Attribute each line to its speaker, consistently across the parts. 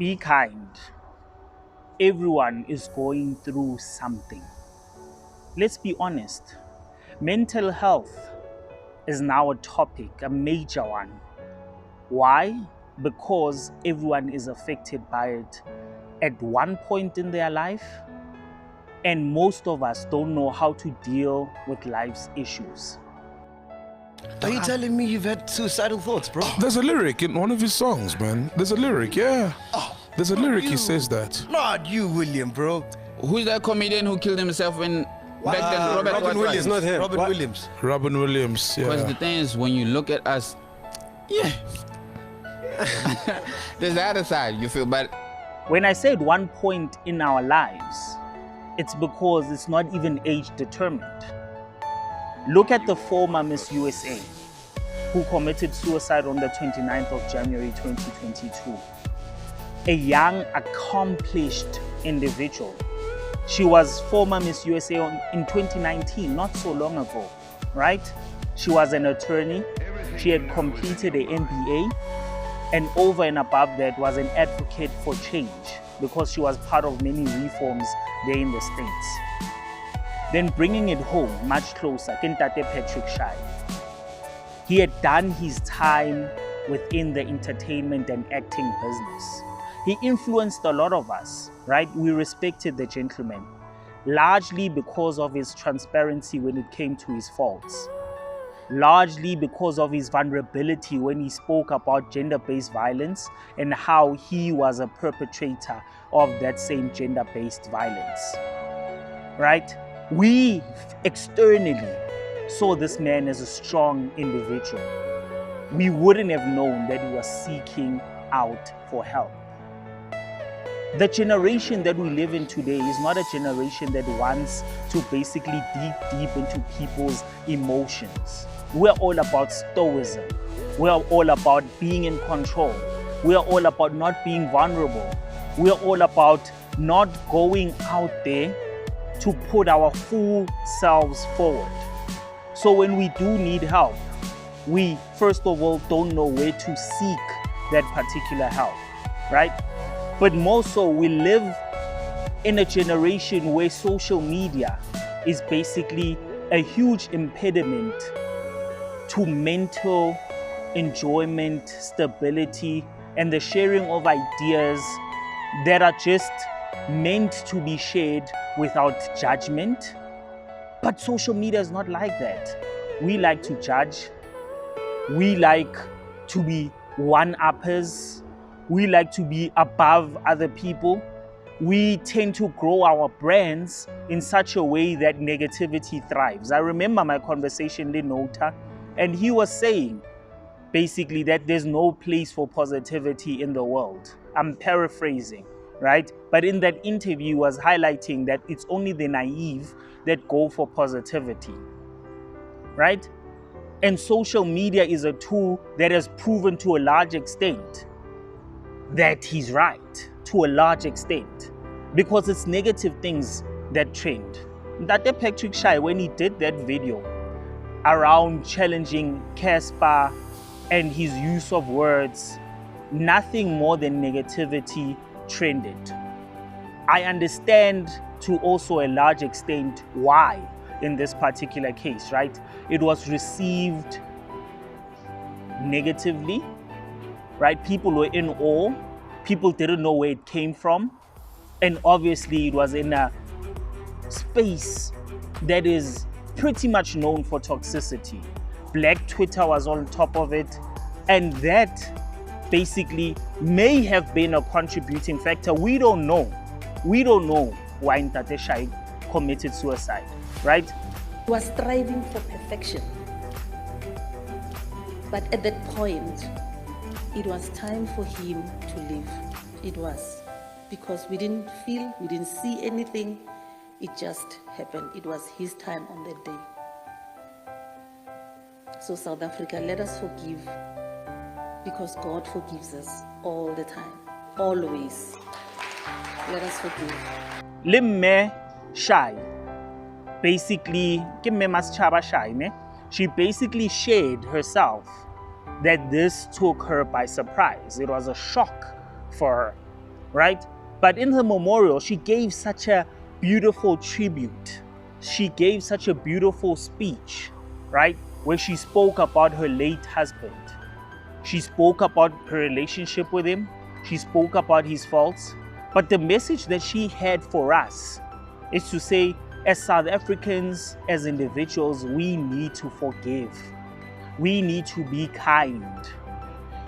Speaker 1: Be kind. Everyone is going through something. Let's be honest. Mental health is now a topic, a major one. Why? Because everyone is affected by it at one point in their life, and most of us don't know how to deal with life's issues.
Speaker 2: Are you telling me you've had suicidal thoughts, bro?
Speaker 3: There's a lyric in one of his songs, man. There's a lyric, yeah. There's a lyric, he says that.
Speaker 2: Not you, William, bro.
Speaker 4: Who's that comedian who killed himself when back then?
Speaker 2: Robin Williams, not him. Robin Williams.
Speaker 3: Robin Williams, yeah.
Speaker 4: Because the thing is, when you look at us, yeah. There's the other side, you feel bad.
Speaker 1: When I say at one point in our lives, it's because it's not even age determined. Look at the former Miss USA who committed suicide on the 29th of January 2022. A young, accomplished individual. She was former Miss USA in 2019, not so long ago, right? She was an attorney. She had completed an MBA, and over and above that was an advocate for change because she was part of many reforms there in the States. Then bringing it home much closer, Ntate Patrick Shai. He had done his time within the entertainment and acting business. He influenced a lot of us, right? We respected the gentleman, largely because of his transparency when it came to his faults, largely because of his vulnerability when he spoke about gender-based violence and how he was a perpetrator of that same gender-based violence, right? We externally saw this man as a strong individual. We wouldn't have known that he was seeking out for help. The generation that we live in today is not a generation that wants to basically dig deep into people's emotions. We're all about stoicism. We're all about being in control. We're all about not being vulnerable. We're all about not going out there to put our full selves forward. So when we do need help, we first of all don't know where to seek that particular help, right? But more so, we live in a generation where social media is basically a huge impediment to mental enjoyment, stability, and the sharing of ideas that are just meant to be shared without judgment. But social media is not like that. We like to judge. We like to be one-uppers. We like to be above other people. We tend to grow our brands in such a way that negativity thrives. I remember my conversation with Mabotja, and he was saying basically that there's no place for positivity in the world. I'm paraphrasing, right? But in that interview, he was highlighting that it's only the naive that go for positivity, right? And social media is a tool that has proven to a large extent that he's right, to a large extent, because it's negative things that trend. Ntate Patrick Shai, when he did that video around challenging Casper and his use of words, nothing more than negativity trended. I understand to also a large extent why in this particular case, right? It was received negatively, right? People were in awe. People didn't know where it came from. And obviously it was in a space that is pretty much known for toxicity. Black Twitter was on top of it. And that basically may have been a contributing factor. We don't know. We don't know why Ntate Shai committed suicide, right?
Speaker 5: He was striving for perfection. But at that point, it was time for him to leave. It was. Because we didn't feel, we didn't see anything. It just happened. It was his time on that day. So South Africa, let us forgive. Because God forgives us all the time. Always. Let us forgive.
Speaker 1: 𝐿𝐿 Shai, basically, she basically shared herself that this took her by surprise. It was a shock for her. right? But in her memorial, she gave such a beautiful tribute. She gave such a beautiful speech, right? Where she spoke about her late husband. She spoke about her relationship with him. She spoke about his faults. But the message that she had for us is to say, as South Africans, as individuals, we need to forgive. We need to be kind.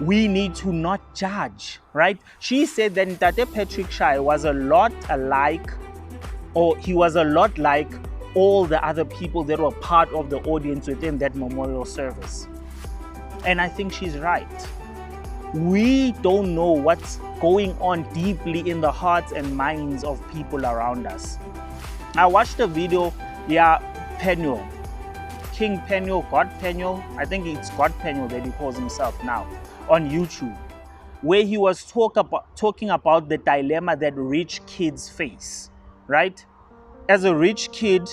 Speaker 1: We need to not judge, right? She said that Ntate Patrick Shai was a lot alike, or he was a lot like all the other people that were part of the audience within that memorial service. And I think she's right. We don't know what's going on deeply in the hearts and minds of people around us. I watched a video, Penuel, King Penuel, God Penuel, I think it's God Penuel that he calls himself now, on YouTube, where he was talking about the dilemma that rich kids face, right? As a rich kid,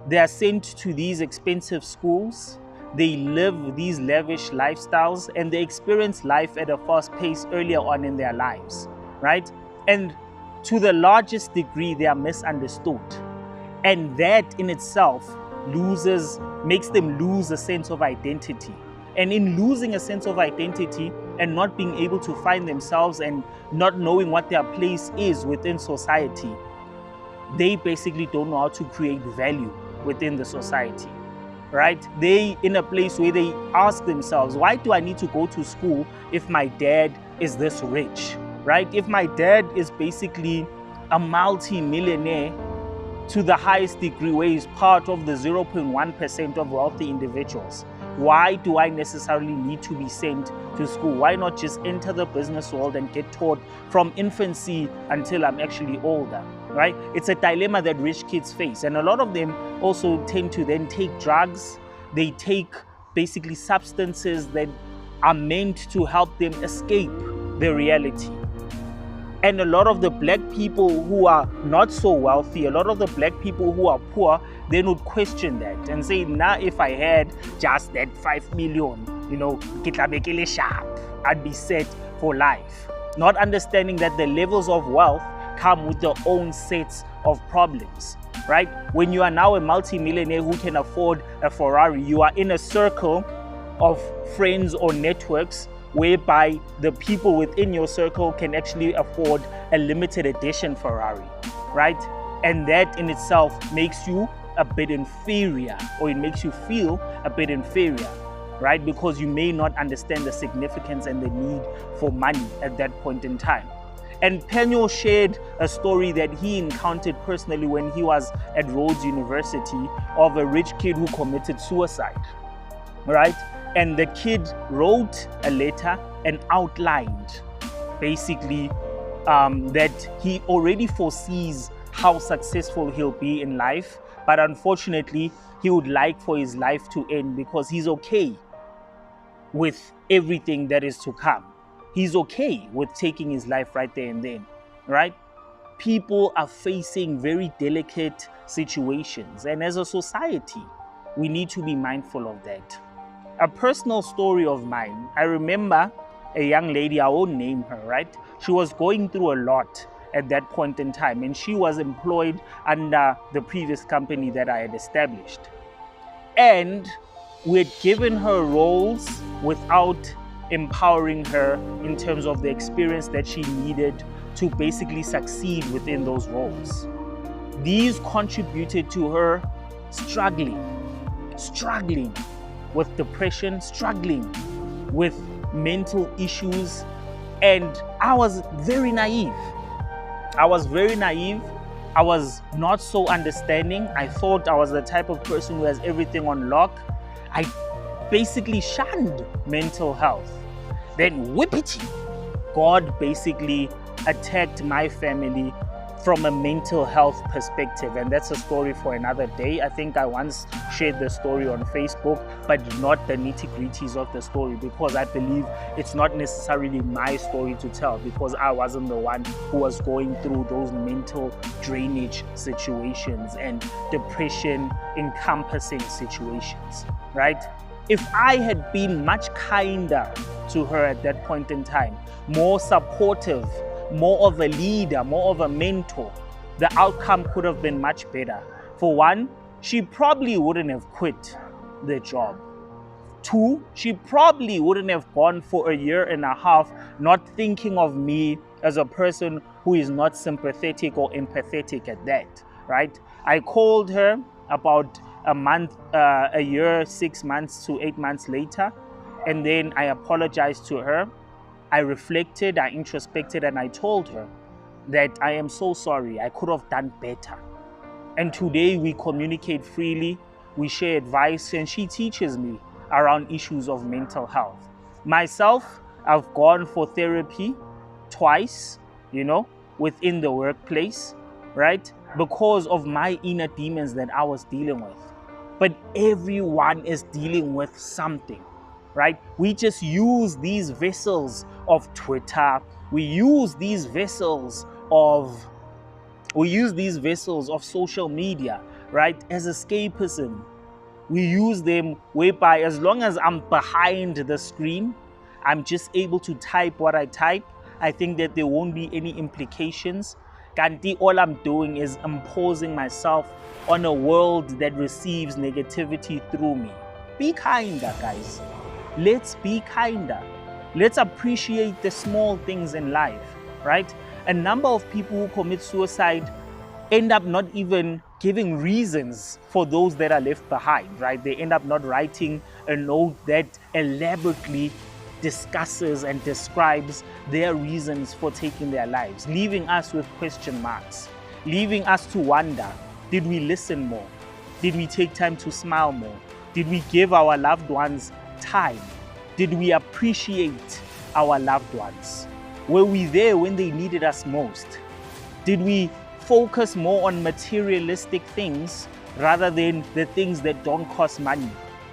Speaker 1: they are sent to these expensive schools, they live these lavish lifestyles, and they experience life at a fast pace earlier on in their lives, right? And to the largest degree, they are misunderstood. And that in itself makes them lose a sense of identity. And in losing a sense of identity and not being able to find themselves and not knowing what their place is within society, they basically don't know how to create value within the society, right? They in a place where they ask themselves, why do I need to go to school if my dad is this rich, right? If my dad is basically a multi-millionaire to the highest degree, where he's part of the 0.1% of wealthy individuals, why do I necessarily need to be sent to school? Why not just enter the business world and get taught from infancy until I'm actually older, right? It's a dilemma that rich kids face. And a lot of them also tend to then take drugs. They take basically substances that are meant to help them escape the reality. And a lot of the black people who are not so wealthy, a lot of the black people who are poor, they would question that and say, now if I had just that 5 million, I'd be set for life. Not understanding that the levels of wealth come with their own sets of problems, right? When you are now a multi-millionaire who can afford a Ferrari, you are in a circle of friends or networks whereby the people within your circle can actually afford a limited edition Ferrari, right? And that in itself makes you a bit inferior, or it makes you feel a bit inferior, right? Because you may not understand the significance and the need for money at that point in time. And Penuel shared a story that he encountered personally when he was at Rhodes University of a rich kid who committed suicide, right? And the kid wrote a letter and outlined basically that he already foresees how successful he'll be in life, but unfortunately he would like for his life to end because he's okay with everything that is to come. He's okay with taking his life right there and then, right? People are facing very delicate situations, and as a society, we need to be mindful of that. A personal story of mine, I remember a young lady, I won't name her, right? She was going through a lot at that point in time, and she was employed under the previous company that I had established. And we had given her roles without empowering her in terms of the experience that she needed to basically succeed within those roles. These contributed to her struggling with depression, struggling with mental issues, and I was very naive. I was not so understanding. I thought I was the type of person who has everything on lock. I basically shunned mental health. Then whippity, God basically attacked my family from a mental health perspective, and that's a story for another day. I think I once shared the story on Facebook, but not the nitty-gritties of the story, because I believe it's not necessarily my story to tell, because I wasn't the one who was going through those mental drainage situations and depression encompassing situations, right? If I had been much kinder to her at that point in time, more supportive, more of a leader, more of a mentor, the outcome could have been much better. For one, she probably wouldn't have quit the job. Two, she probably wouldn't have gone for a year and a half not thinking of me as a person who is not sympathetic or empathetic at that, right? I called her about a month, a year, 6 months to 8 months later, and then I apologized to her. I reflected, I introspected, and I told her that I am so sorry, I could have done better. And today we communicate freely, we share advice, and she teaches me around issues of mental health. Myself, I've gone for therapy twice, within the workplace, right? Because of my inner demons that I was dealing with. But everyone is dealing with something, right? We just use these vessels of Twitter. We use these vessels of social media, right? As escapism. We use them whereby as long as I'm behind the screen, I'm just able to type what I type. I think that there won't be any implications. Kanti, all I'm doing is imposing myself on a world that receives negativity through me. Be kinder, guys. Let's be kinder. Let's appreciate the small things in life, right? A number of people who commit suicide end up not even giving reasons for those that are left behind, right? They end up not writing a note that elaborately discusses and describes their reasons for taking their lives, leaving us with question marks, leaving us to wonder, did we listen more? Did we take time to smile more? Did we give our loved ones time? Did we appreciate our loved ones? Were we there when they needed us most? Did we focus more on materialistic things rather than the things that don't cost money,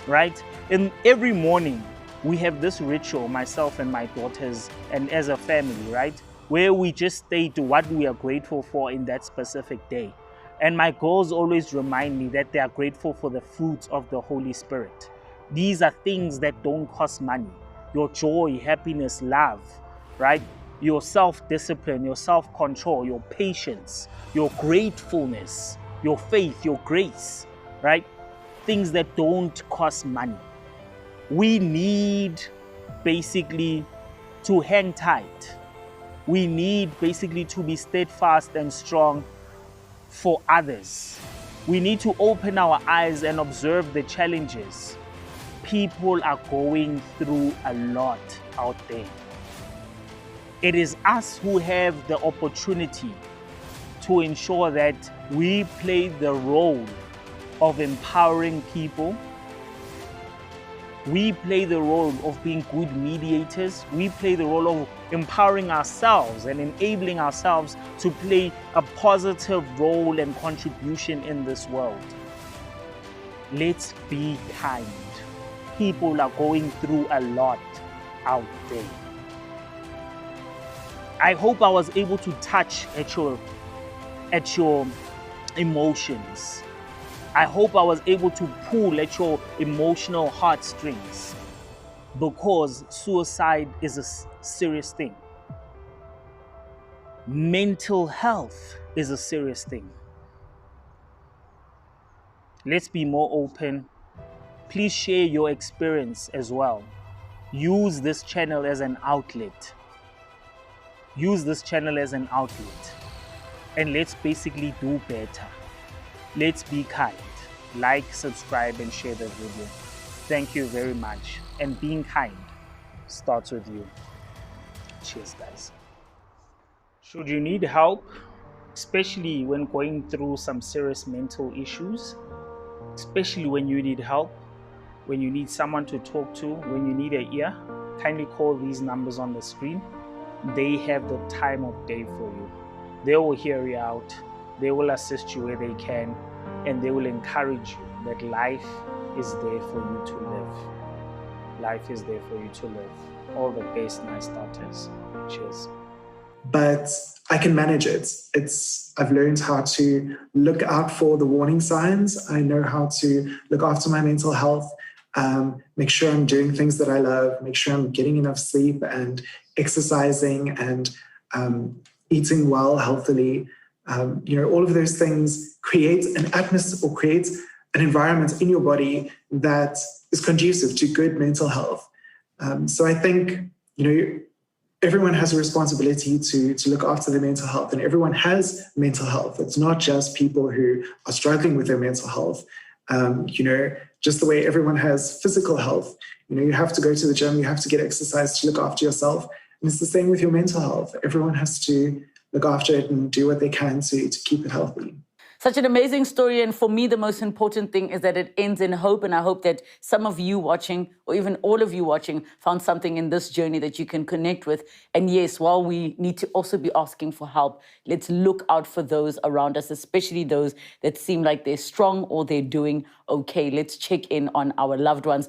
Speaker 1: right? And every morning we have this ritual, myself and my daughters, and as a family, right? Where we just state what we are grateful for in that specific day. And my girls always remind me that they are grateful for the fruits of the Holy Spirit. These are things that don't cost money. Your joy, happiness, love, right? Your self-discipline, your self-control, your patience, your gratefulness, your faith, your grace, right? Things that don't cost money. We need basically to hang tight. We need basically to be steadfast and strong for others. We need to open our eyes and observe the challenges. People are going through a lot out there. It is us who have the opportunity to ensure that we play the role of empowering people. We play the role of being good mediators. We play the role of empowering ourselves and enabling ourselves to play a positive role and contribution in this world. Let's be kind. People are going through a lot out there. I hope I was able to touch at your emotions. I hope I was able to pull at your emotional heartstrings, because suicide is a serious thing. Mental health is a serious thing. Let's be more open. Please share your experience as well. Use this channel as an outlet. Use this channel as an outlet. And let's basically do better. Let's be kind. Like, subscribe, and share the video. Thank you very much. And being kind starts with you. Cheers, guys. Should you need help, especially when going through some serious mental issues, especially when you need help, when you need someone to talk to, when you need an ear, kindly call these numbers on the screen. They have the time of day for you. They will hear you out. They will assist you where they can, and they will encourage you that life is there for you to live. Life is there for you to live. All the best, my starters. Cheers.
Speaker 6: But I can manage it. I've learned how to look out for the warning signs. I know how to look after my mental health, make sure I'm doing things that I love, make sure I'm getting enough sleep and exercising and eating well, healthily, all of those things create an atmosphere or create an environment in your body that is conducive to good mental health. So I think, everyone has a responsibility to look after their mental health, and everyone has mental health. It's not just people who are struggling with their mental health. Just the way everyone has physical health, you have to go to the gym, you have to get exercise to look after yourself. And it's the same with your mental health. Everyone has to look after it and do what they can to keep it healthy.
Speaker 7: Such an amazing story, and for me, the most important thing is that it ends in hope, and I hope that some of you watching, or even all of you watching, found something in this journey that you can connect with. And yes, while we need to also be asking for help, let's look out for those around us, especially those that seem like they're strong or they're doing okay. Let's check in on our loved ones.